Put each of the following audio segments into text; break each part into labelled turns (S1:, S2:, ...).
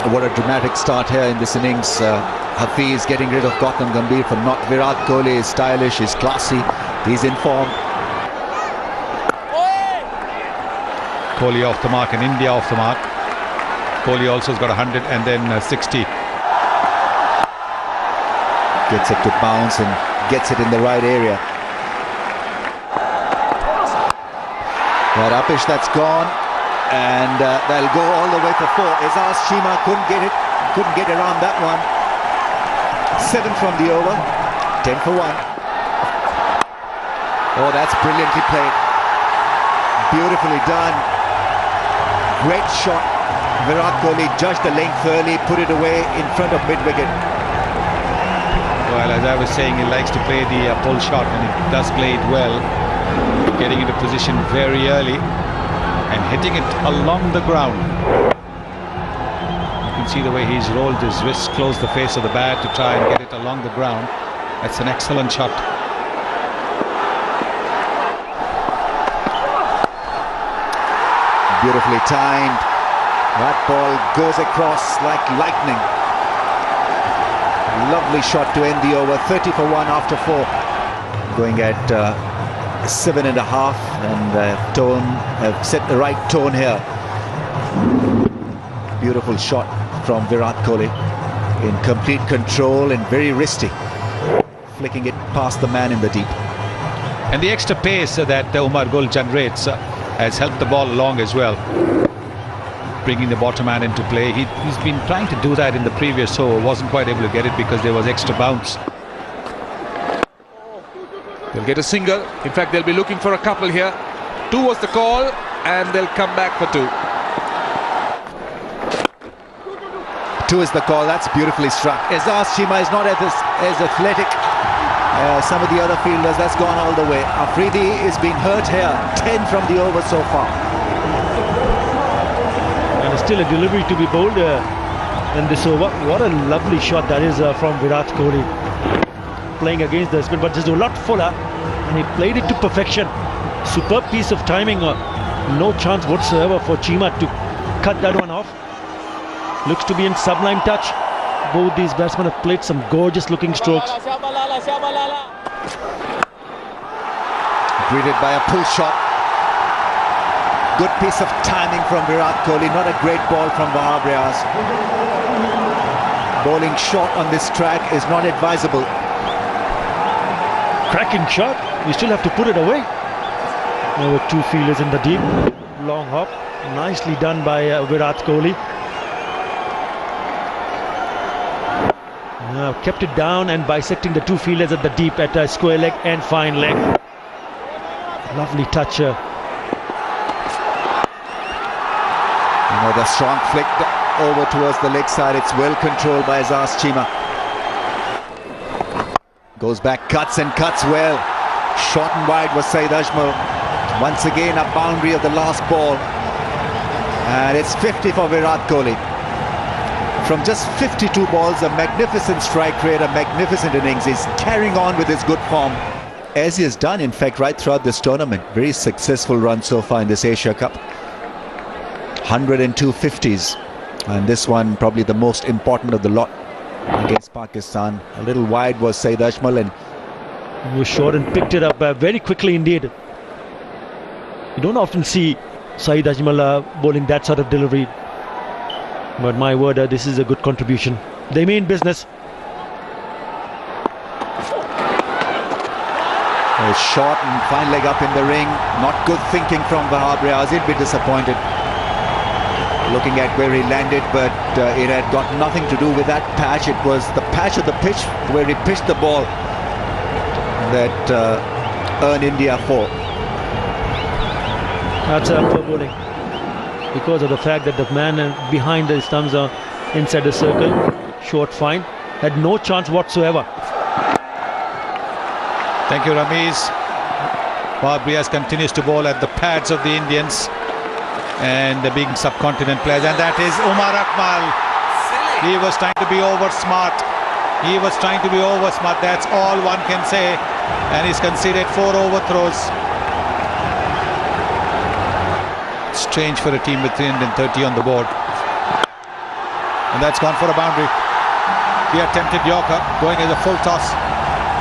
S1: What a dramatic start here in this innings. Hafiz getting rid of Gautam Gambhir for not. Virat Kohli is stylish, he's classy, he's in form.
S2: Kohli off the mark and India off the mark. Kohli also has got 100 and then 60.
S1: Gets it to bounce and gets it in the right area. That upish, that's gone, and they'll go all the way for 4. Azaz Cheema couldn't get around that one. 7 from the over, 10 for 1. Oh, that's brilliantly played. Beautifully done. Great shot. Virat Kohli judged the length early, put it away in front of mid-wicket.
S2: Well, as I was saying, he likes to play the pull shot, and he does play it well. Getting into position very early and hitting it along the ground. You can see the way he's rolled his wrists close the face of the bat to try and get it along the ground. That's an excellent shot.
S1: Beautifully timed. That ball goes across like lightning. Lovely shot to end the over. 30 for 1 after 4. Going at 7.5, and tone have set the right tone here. Beautiful shot from Virat Kohli, in complete control and very wristy, flicking it past the man in the deep.
S2: And the extra pace that Umar Gul generates has helped the ball along as well, bringing the bottom man into play. He's been trying to do that in the previous over, wasn't quite able to get it because there was extra bounce.
S3: They'll get a single. In fact, they'll be looking for a couple here. 2 was the call, and they'll come back for 2.
S1: 2 is the call. That's beautifully struck. Azaz Cheema is not as athletic some of the other fielders. That's gone all the way. Afridi is being hurt here. 10 from the over so far.
S4: And still a delivery to be bowled in this over. What a lovely shot that is from Virat Kohli. Playing against the spin, but just a lot fuller, and he played it to perfection. Superb piece of timing. No chance whatsoever for Cheema to cut that one off. Looks to be in sublime touch. Both these batsmen have played some gorgeous looking strokes.
S1: Greeted by a pull shot. Good piece of timing from Virat Kohli. Not a great ball from Wahab Riaz. Bowling short on this track is not advisable.
S4: Cracking shot. You still have to put it away. There were 2 fielders in the deep. Long hop. Nicely done by Virat Kohli. Kept it down and bisecting the 2 fielders at the deep at a square leg and fine leg. Lovely touch.
S1: Another strong flick over towards the leg side. It's well controlled by Azaz Cheema. Goes back, cuts and cuts well. Short and wide was Saeed Ajmal. Once again a boundary of the last ball. And it's 50 for Virat Kohli. From just 52 balls, a magnificent strike rate, a magnificent innings. He's carrying on with his good form, as he has done, in fact, right throughout this tournament. Very successful run so far in this Asia Cup. 102 50s. And this one probably the most important of the lot against Pakistan. A little wide was Saeed Ajmal, and
S4: he was short and picked it up very quickly indeed. You don't often see Saeed Ajmal bowling that sort of delivery. But my word, this is a good contribution. They mean business.
S1: A short and fine leg up in the ring. Not good thinking from Wahab Riaz. He'd be disappointed looking at where he landed, but it had got nothing to do with that patch. It was the patch of the pitch where he pitched the ball that earned India 4.
S4: That's poor bowling, because of the fact that the man behind the stumps are inside the circle. Short fine, had no chance whatsoever.
S2: Thank you, Ramiz. Wahab Riaz continues to bowl at the pads of the Indians and the big subcontinent players, and that is Umar Akmal. He was trying to be over smart. That's all one can say, and he's conceded 4 overthrows. Strange for a team with 330 on the board. And that's gone for a boundary. The attempted Yorker going as a full toss.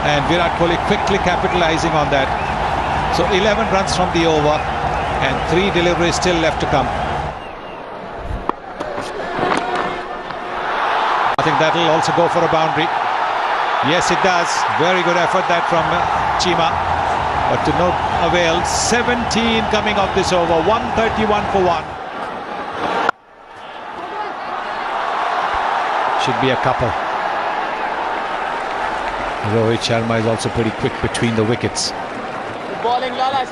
S2: And Virat Kohli quickly capitalizing on that. So 11 runs from the over and 3 deliveries still left to come. I think that'll also go for a boundary. Yes, it does. Very good effort that from Chima. But to no avail. 17 coming off this over. 131 for 1. Should be a couple. Rohit Sharma is also pretty quick between the wickets.
S5: Bowling Lala.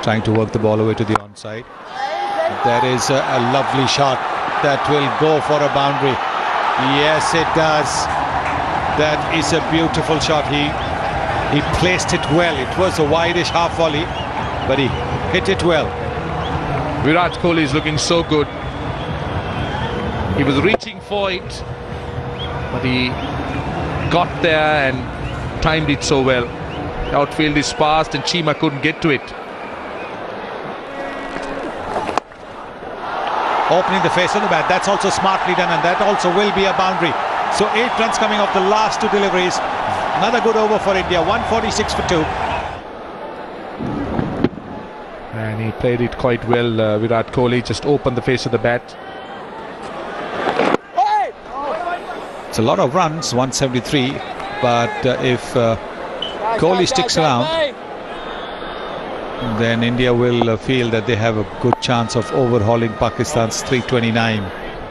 S2: Trying to work the ball away to the onside. That is a lovely shot that will go for a boundary. Yes, it does. That is a beautiful shot. He placed it well. It was a wideish half volley, but he hit it well.
S3: Virat Kohli is looking so good. He was reaching for it, but he got there and timed it so well. The outfield is fast and Chima couldn't get to it.
S2: Opening the face of the bat, that's also smartly done, and that also will be a boundary. So 8 runs coming off the last 2 deliveries. Another good over for India, 146 for 2.
S3: And he played it quite well, Virat Kohli, just opened the face of the bat.
S2: It's a lot of runs, 173, but if Kohli sticks around, then India will feel that they have a good chance of overhauling Pakistan's 329,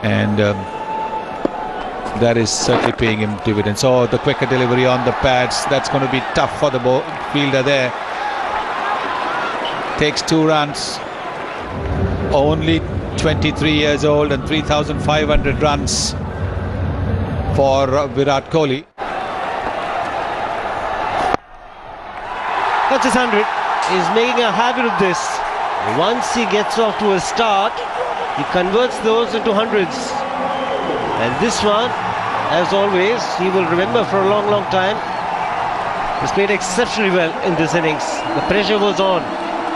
S2: and that is certainly paying him dividends. So the quicker delivery on the pads, that's going to be tough for the fielder there. Takes 2 runs, only 23 years old, and 3,500 runs for Virat Kohli.
S6: That's his 100. He's making a habit of this. Once he gets off to a start, he converts those into hundreds. And this one, as always, he will remember for a long, long time. He's played exceptionally well in this innings. The pressure was on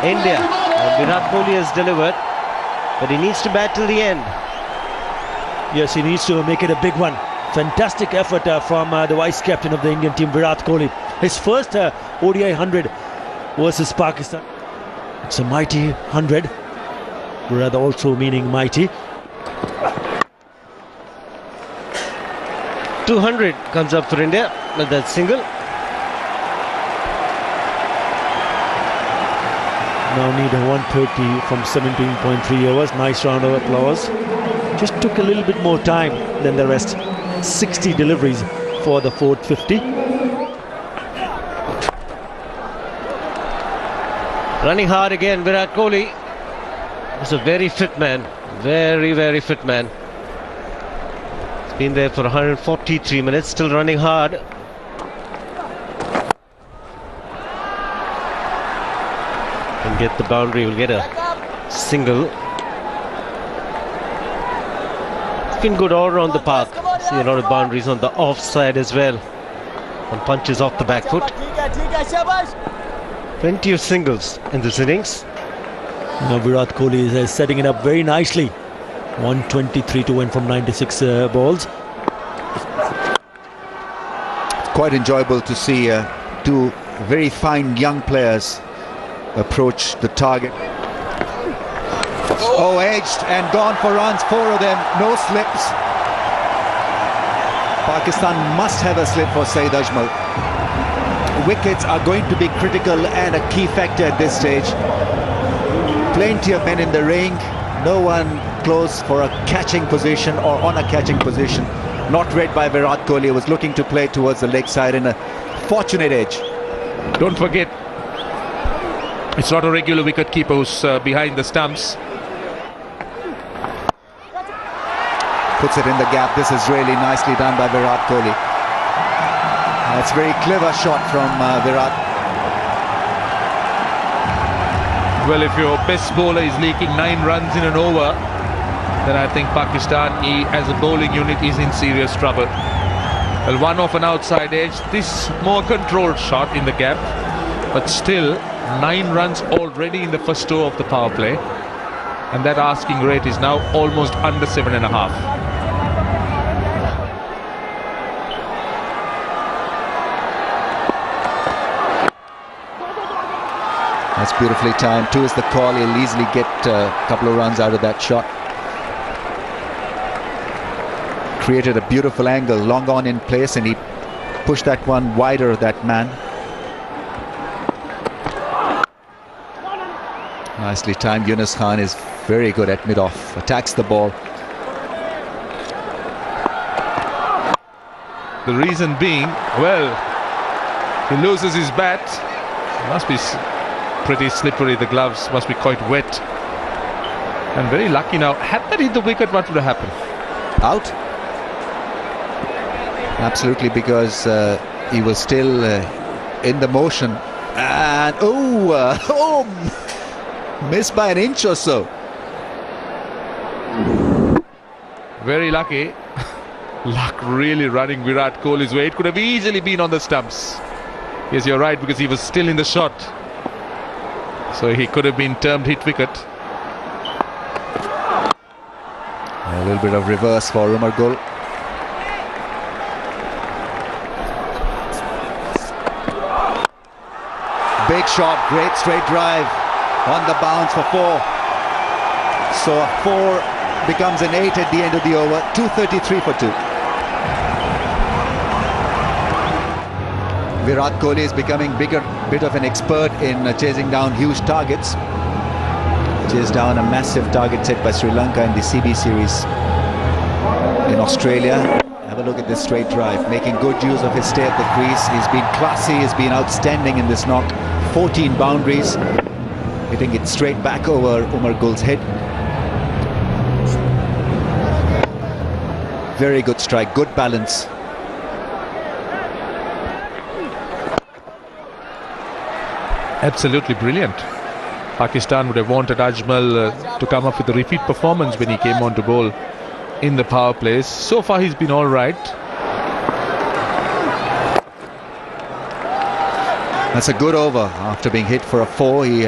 S6: India, and Virat Kohli has delivered, but he needs to bat till the end.
S4: Yes, he needs to make it a big one. Fantastic effort from the vice captain of the Indian team, Virat Kohli. His first ODI 100 versus Pakistan. It's a mighty 100, rather also meaning mighty.
S6: 200 comes up for India with that single.
S4: Now need a 130 from 17.3 overs. Nice round of applause. Just took a little bit more time than the rest. 60 deliveries for the 450.
S6: Running hard again, Virat Kohli. He's a very fit man. Very, very fit man. He's been there for 143 minutes, still running hard. Can get the boundary, will get a single. It's been good all around the park. See a lot of boundaries on the offside as well. And punches off the back foot. Plenty of singles in this innings.
S4: Now Virat Kohli is setting it up very nicely. 123 to win from 96 balls.
S1: It's quite enjoyable to see 2 very fine young players approach the target. Oh, edged and gone for runs, 4 of them, no slips. Pakistan must have a slip for Saeed Ajmal. Wickets are going to be critical and a key factor at this stage. Plenty of men in the ring, no one close for a catching position or on a catching position. Not read by Virat Kohli, who was looking to play towards the leg side in a fortunate edge.
S3: Don't forget, it's not a regular wicket keeper who's behind the stumps.
S1: Puts it in the gap. This is really nicely done by Virat Kohli. That's a very clever shot from Virat.
S3: Well, if your best bowler is leaking 9 runs in an over, then I think Pakistan as a bowling unit is in serious trouble. Well, one off an outside edge. This more controlled shot in the gap, but still 9 runs already in the first over of the power play, and that asking rate is now almost under 7.5.
S1: That's beautifully timed. 2 is the call. He'll easily get a couple of runs out of that shot. Created a beautiful angle, long on in place, and he pushed that one wider, that man. Nicely timed. Yunus Khan is very good at mid-off. Attacks the ball.
S3: The reason being, well, he loses his bat. Must be pretty slippery. The gloves must be quite wet. And very lucky now. Had that hit the wicket, what would have happened?
S1: Out? Absolutely, because he was still in the motion. And missed by an inch or so.
S3: Very lucky. Luck really running Virat Kohli's way. It could have easily been on the stumps. Yes, you're right, because he was still in the shot. So he could have been termed hit wicket.
S1: A little bit of reverse for Umar Gul. Big shot, great straight drive on the bounce for 4. So a 4 becomes an 8 at the end of the over. 233 for 2. Virat Kohli is becoming bit of an expert in chasing down huge targets. Chased down a massive target set by Sri Lanka in the CB series in Australia. Have a look at this straight drive, making good use of his stay at the crease. He's been classy, he's been outstanding in this knock. 14 boundaries, hitting it straight back over Umar Gul's head. Very good strike, good balance.
S3: Absolutely brilliant. Pakistan would have wanted Ajmal to come up with a repeat performance when he came on to bowl in the power plays. So far he's been all right.
S1: That's a good over. After being hit for a 4, he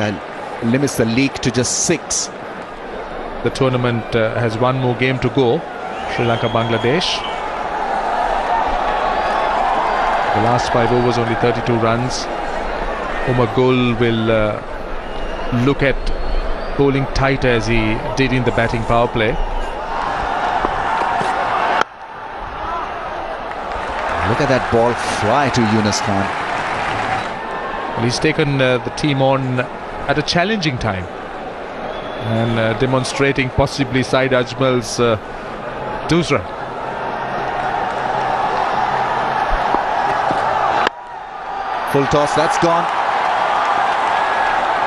S1: limits the leak to just 6.
S3: The tournament has one more game to go. Sri Lanka, Bangladesh. The last 5 overs, only 32 runs. Umar Gul will look at bowling tighter as he did in the batting power play.
S1: Look at that ball fly to Yunus Khan.
S3: Well, he's taken the team on at a challenging time and demonstrating possibly Saeed Ajmal's doosra.
S1: Full toss, that's gone.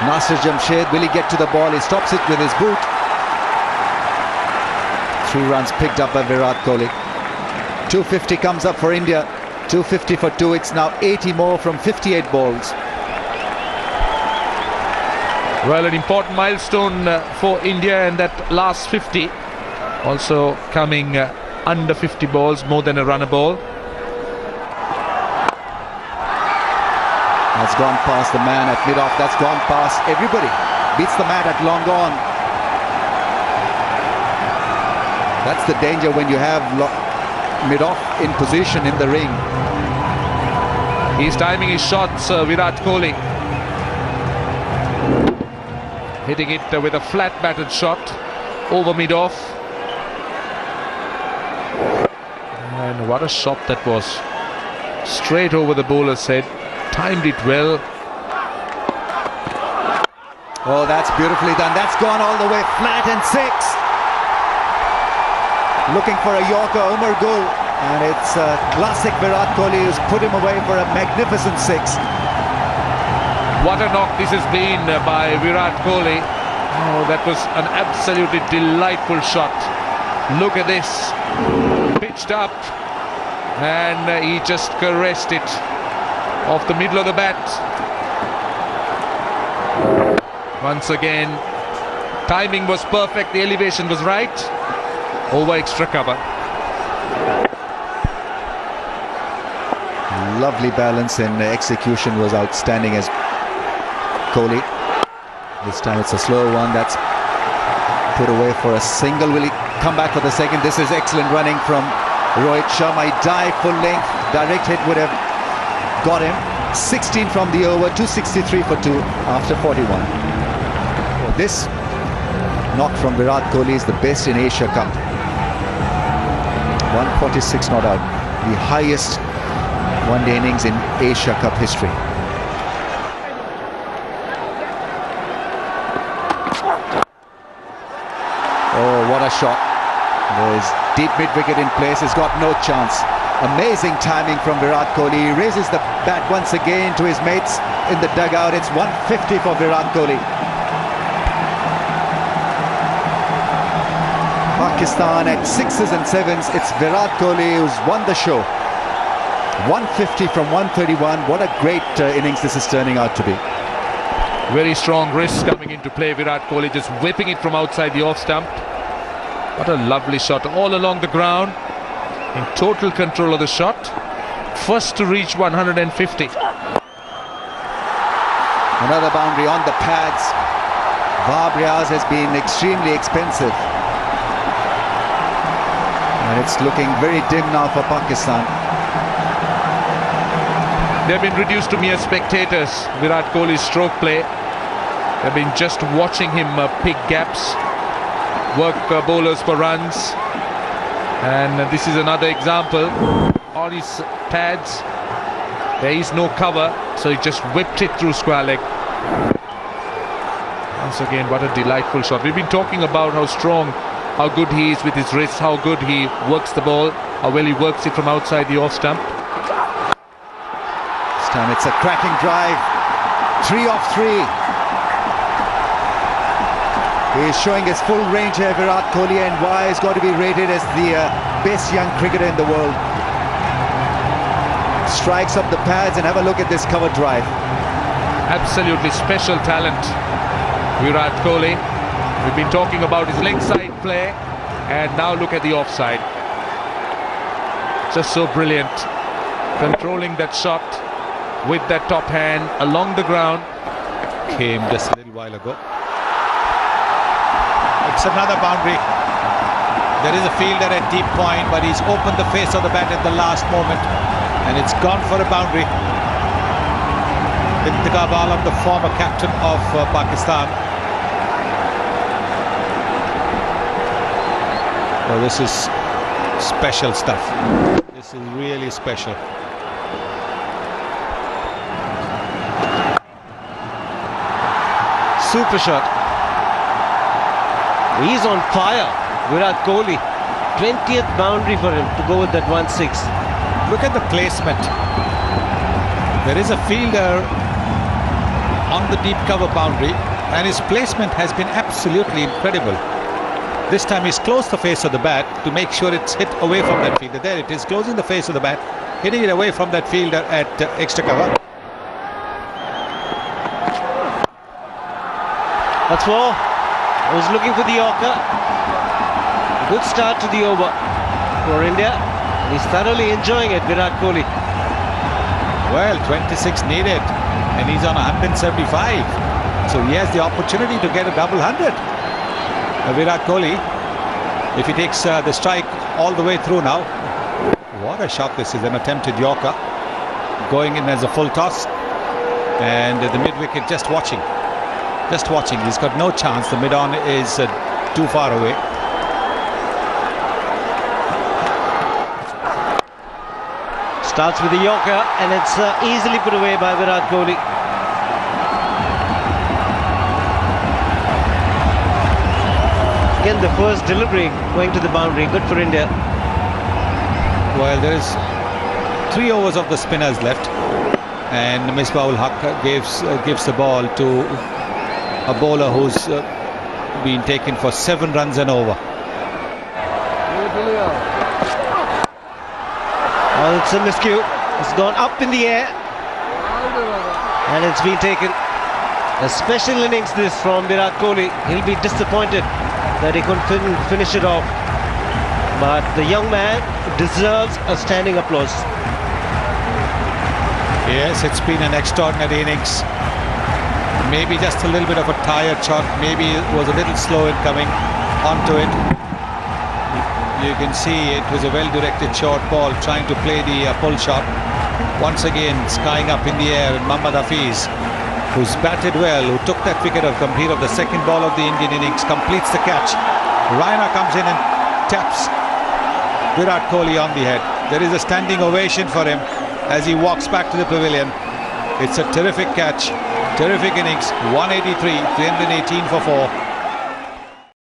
S1: Nasir Jamshed, will he get to the ball? He stops it with his boot. 3 runs picked up by Virat Kohli. 250 comes up for India. 250 for 2. It's now 80 more from 58 balls.
S3: Well, an important milestone for India, and that last 50 also coming under 50 balls, more than a runner ball.
S1: That's gone past the man at mid-off. That's gone past everybody. Beats the man at long on. That's the danger when you have mid-off in position in the ring.
S3: He's timing his shots, Virat Kohli. Hitting it with a flat batted shot over mid-off. And what a shot that was. Straight over the bowler's head. Timed it well.
S1: Oh, that's beautifully done. That's gone all the way flat and 6. Looking for a Yorker, Umar Gul. And it's a classic Virat Kohli who's put him away for a magnificent 6.
S3: What a knock this has been by Virat Kohli. Oh, that was an absolutely delightful shot. Look at this. Pitched up. And he just caressed it off the middle of the bat. Once again, timing was perfect, the elevation was right. Over extra cover.
S1: Lovely balance and execution was outstanding as Kohli. This time it's a slow one that's put away for a single. Will he come back for the second? This is excellent running from Rohit Sharma. He dived full length. Direct hit would have got him. 16 from the over, 263 for 2 after 41. This knock from Virat Kohli is the best in Asia Cup. 146 not out. The highest one-day innings in Asia Cup history. Oh, what a shot. There's deep mid-wicket in place. He's got no chance. Amazing timing from Virat Kohli. He raises the bat once again to his mates in the dugout. It's 150 for Virat Kohli. Pakistan at 6s and 7s. It's Virat Kohli who's won the show. 150 from 131. What a great innings this is turning out to be.
S3: Very strong wrist coming into play. Virat Kohli just whipping it from outside the off stump. What a lovely shot all along the ground. In total control of the shot. First to reach 150.
S1: Another boundary on the pads. Vabriaz has been extremely expensive. And it's looking very dim now for Pakistan.
S3: They've been reduced to mere spectators. Virat Kohli's stroke play. They've been just watching him pick gaps, work bowlers for runs. And this is another example. On his pads, there is no cover, so he just whipped it through square leg. Once again, what a delightful shot. We've been talking about how strong, how good he is with his wrist, how good he works the ball, how well he works it from outside the off stump.
S1: This time it's a cracking drive. 3 off 3. He is showing his full range here, Virat Kohli, and why he's got to be rated as the best young cricketer in the world. Strikes up the pads and have a look at this cover drive.
S3: Absolutely special talent, Virat Kohli. We've been talking about his leg side play, and now look at the offside. Just so brilliant. Controlling that shot with that top hand along the ground.
S2: Came just a little while ago. It's another boundary. There is a fielder at deep point, but he's opened the face of the bat at the last moment, and it's gone for a boundary. Intikhab Alam, the former captain of Pakistan. Well, this is special stuff. This is really special.
S6: Super shot. He's on fire, Virat Kohli. 20th boundary for him to go with that 1-6.
S2: Look at the placement. There is a fielder on the deep cover boundary, and his placement has been absolutely incredible. This time he's closed the face of the bat to make sure it's hit away from that fielder. There it is, closing the face of the bat, hitting it away from that fielder at extra cover.
S6: That's 4. I was looking for the Yorker. Good start to the over for India. He's thoroughly enjoying it, Virat Kohli.
S2: Well, 26 needed, and he's on 175. So he has the opportunity to get a double 100. Virat Kohli, if he takes the strike all the way through now. What a shot this is, an attempted Yorker. Going in as a full toss. And the mid-wicket just watching. Just watching. He's got no chance. The mid-on is too far away.
S6: Starts with the Yorker, and it's easily put away by Virat Kohli. Again, the first delivery going to the boundary. Good for India.
S2: Well, there is 3 overs of the spinners left, and Misbah-ul-Haq gives the ball to a bowler who's been taken for 7 runs and over.
S6: Oh, it's a miscue. It's gone up in the air, and it's been taken. A special innings this from Virat Kohli. He'll be disappointed that he couldn't finish it off, but the young man deserves a standing applause.
S2: Yes, it's been an extraordinary innings. Maybe just a little bit of a tired shot. Maybe it was a little slow in coming onto it. You can see it was a well-directed short ball, trying to play the pull shot. Once again, skying up in the air, and Mohammad Hafiz, who's batted well, who took that wicket of Gambhir of the second ball of the Indian innings, completes the catch. Raina comes in and taps Virat Kohli on the head. There is a standing ovation for him as he walks back to the pavilion. It's a terrific catch, terrific innings, 183, 318 for 4.